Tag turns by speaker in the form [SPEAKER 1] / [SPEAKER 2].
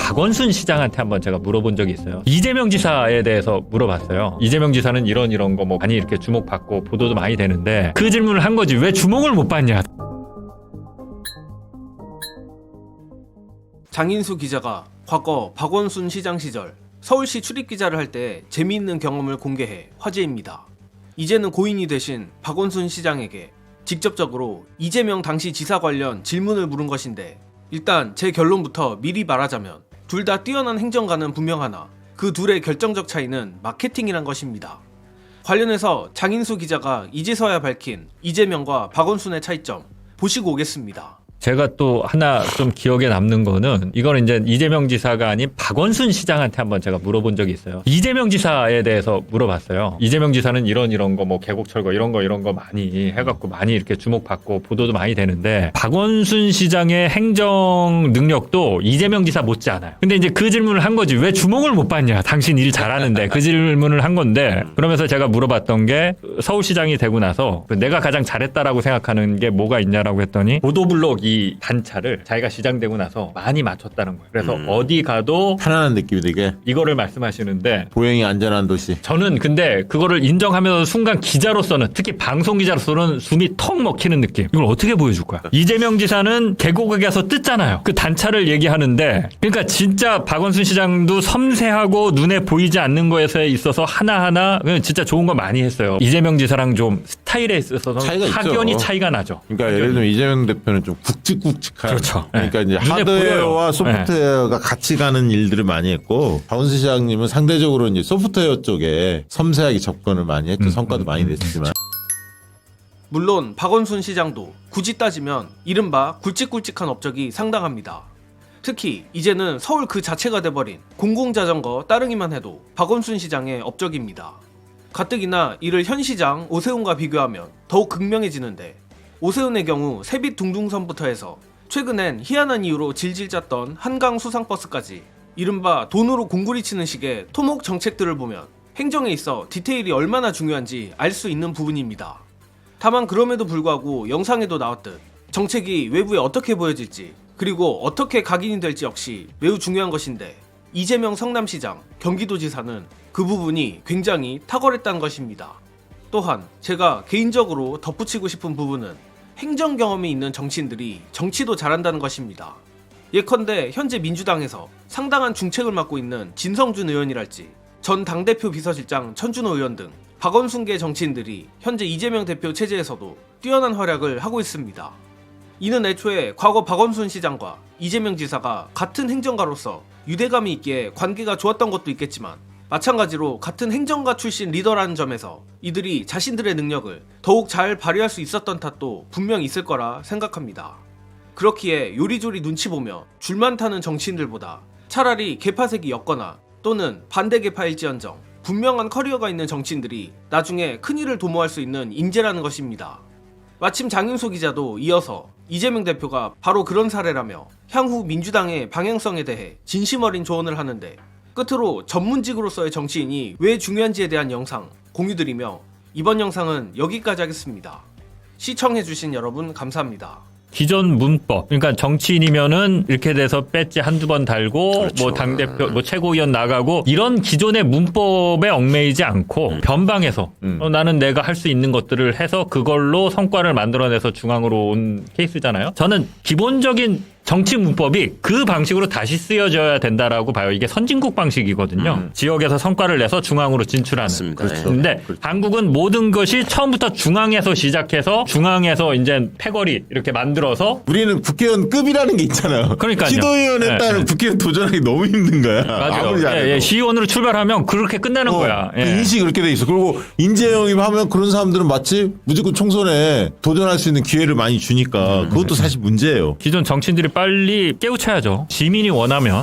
[SPEAKER 1] 박원순 시장한테 한번 제가 물어본 적이 있어요. 이재명 지사에 대해서 물어봤어요. 이재명 지사는 이런 거 뭐 많이 이렇게 주목받고 보도도 많이 되는데 그 질문을 한 거지 왜 주목을 못 받냐.
[SPEAKER 2] 장인수 기자가 과거 박원순 시장 시절 서울시 출입기자를 할 때 재미있는 경험을 공개해 화제입니다. 이제는 고인이 되신 박원순 시장에게 직접적으로 이재명 당시 지사 관련 질문을 물은 것인데, 일단 제 결론부터 미리 말하자면 둘 다 뛰어난 행정가는 분명하나 그 둘의 결정적 차이는 마케팅이란 것입니다. 관련해서 장인수 기자가 이제서야 밝힌 이재명과 박원순의 차이점 보시고 오겠습니다.
[SPEAKER 1] 제가 또 하나 좀 기억에 남는 거는 이거는 이제 이재명 지사가 아닌 박원순 시장한테 한번 제가 물어본 적이 있어요. 이재명 지사에 대해서 물어봤어요. 이재명 지사는 이런 거 뭐 계곡철거 이런 거 많이 해갖고 많이 이렇게 주목받고 보도도 많이 되는데 박원순 시장의 행정 능력도 이재명 지사 못지 않아요. 근데 이제 그 질문을 한 거지 왜 주목을 못 받냐. 당신 일 잘하는데 그 질문을 한 건데, 그러면서 제가 물어봤던 게 서울시장이 되고 나서 내가 가장 잘했다라고 생각하는 게 뭐가 있냐라고 했더니 보도블록 이 단차를 자기가 시장 되고 나서 많이 맞췄다는 거예요. 그래서 어디 가도
[SPEAKER 3] 편안한 느낌이 되게
[SPEAKER 1] 이거를 말씀하시는데,
[SPEAKER 3] 보행이 안전한 도시.
[SPEAKER 1] 저는 근데 그거를 인정하면서 순간 기자로서는, 특히 방송 기자로서는 숨이 턱 먹히는 느낌. 이걸 어떻게 보여줄 거야? 이재명 지사는 계곡에 가서 뜯잖아요. 그 단차를 얘기하는데, 그러니까 진짜 박원순 시장도 섬세하고 눈에 보이지 않는 거에 있어서 하나하나 진짜 좋은 거 많이 했어요. 이재명 지사랑 좀 스타일에 있어서는
[SPEAKER 3] 차이가
[SPEAKER 1] 확연히
[SPEAKER 3] 있죠.
[SPEAKER 1] 차이가 나죠.
[SPEAKER 3] 그러니까 예를 들면 이재명 대표는 좀 굵직굵직한.
[SPEAKER 1] 그렇죠.
[SPEAKER 3] 그러니까 이제
[SPEAKER 1] 눈에
[SPEAKER 3] 하드웨어와
[SPEAKER 1] 보여요.
[SPEAKER 3] 소프트웨어가 같이 가는 일들을 많이 했고, 박원순 시장님은 상대적으로 이제 소프트웨어 쪽에 섬세하게 접근을 많이 했죠. 성과도 많이 냈지만.
[SPEAKER 2] 물론 박원순 시장도 굳이 따지면 이른바 굵직굵직한 업적이 상당합니다. 특히 이제는 서울 그 자체가 돼버린 공공자전거 따릉이만 해도 박원순 시장의 업적입니다. 가뜩이나 이를 현 시장 오세훈과 비교하면 더욱 극명해지는데, 오세훈의 경우 세빛 둥둥선부터 해서 최근엔 희한한 이유로 질질 짰던 한강 수상버스까지 이른바 돈으로 공구리 치는 식의 토목 정책들을 보면 행정에 있어 디테일이 얼마나 중요한지 알 수 있는 부분입니다. 다만 그럼에도 불구하고 영상에도 나왔듯 정책이 외부에 어떻게 보여질지, 그리고 어떻게 각인이 될지 역시 매우 중요한 것인데, 이재명 성남시장, 경기도지사는 그 부분이 굉장히 탁월했다는 것입니다. 또한 제가 개인적으로 덧붙이고 싶은 부분은 행정 경험이 있는 정치인들이 정치도 잘한다는 것입니다. 예컨대 현재 민주당에서 상당한 중책을 맡고 있는 진성준 의원이랄지 전 당대표 비서실장 천준호 의원 등 박원순계 정치인들이 현재 이재명 대표 체제에서도 뛰어난 활약을 하고 있습니다. 이는 애초에 과거 박원순 시장과 이재명 지사가 같은 행정가로서 유대감이 있기에 관계가 좋았던 것도 있겠지만, 마찬가지로 같은 행정가 출신 리더라는 점에서 이들이 자신들의 능력을 더욱 잘 발휘할 수 있었던 탓도 분명 있을 거라 생각합니다. 그렇기에 요리조리 눈치 보며 줄만 타는 정치인들보다 차라리 개파색이 였거나 또는 반대 개파일지언정 분명한 커리어가 있는 정치인들이 나중에 큰일을 도모할 수 있는 인재라는 것입니다. 마침 장윤수 기자도 이어서 이재명 대표가 바로 그런 사례라며 향후 민주당의 방향성에 대해 진심 어린 조언을 하는데, 끝으로 전문직으로서의 정치인이 왜 중요한지에 대한 영상 공유드리며 이번 영상은 여기까지 하겠습니다. 시청해주신 여러분 감사합니다.
[SPEAKER 1] 기존 문법, 그러니까 정치인이면은 이렇게 돼서 배지 한두 번 달고,
[SPEAKER 3] 그렇죠.
[SPEAKER 1] 뭐 당대표, 뭐 최고위원 나가고, 이런 기존의 문법에 얽매이지 않고 변방해서 나는 내가 할 수 있는 것들을 해서 그걸로 성과를 만들어내서 중앙으로 온 케이스잖아요. 저는 기본적인 정치 문법이 그 방식으로 다시 쓰여져야 된다라고 봐요. 이게 선진국 방식이거든요. 지역에서 성과를 내서 중앙으로 진출하는.
[SPEAKER 4] 맞습니다.
[SPEAKER 3] 그렇죠.
[SPEAKER 1] 근데 한국은 모든 것이 처음부터 중앙에서 시작해서 중앙에서 이제 패거리 이렇게 만들어서,
[SPEAKER 3] 우리는 국회의원급이라는 게 있잖아요.
[SPEAKER 1] 그러니까요.
[SPEAKER 3] 시도의원 했다는
[SPEAKER 1] 네.
[SPEAKER 3] 국회의원 도전하기 너무 힘든 거야.
[SPEAKER 1] 맞아요.
[SPEAKER 3] 아무리 잘해도.
[SPEAKER 1] 시의원으로 출발하면 그렇게 끝나는 거야.
[SPEAKER 3] 그 인식이 그렇게 돼 있어. 그리고 인재영입 하면 그런 사람들은 마치 무조건 총선에 도전할 수 있는 기회를 많이 주니까 그것도 사실 문제예요.
[SPEAKER 1] 기존 정치인들이 빨리 깨우쳐야죠. 시민이 원하면.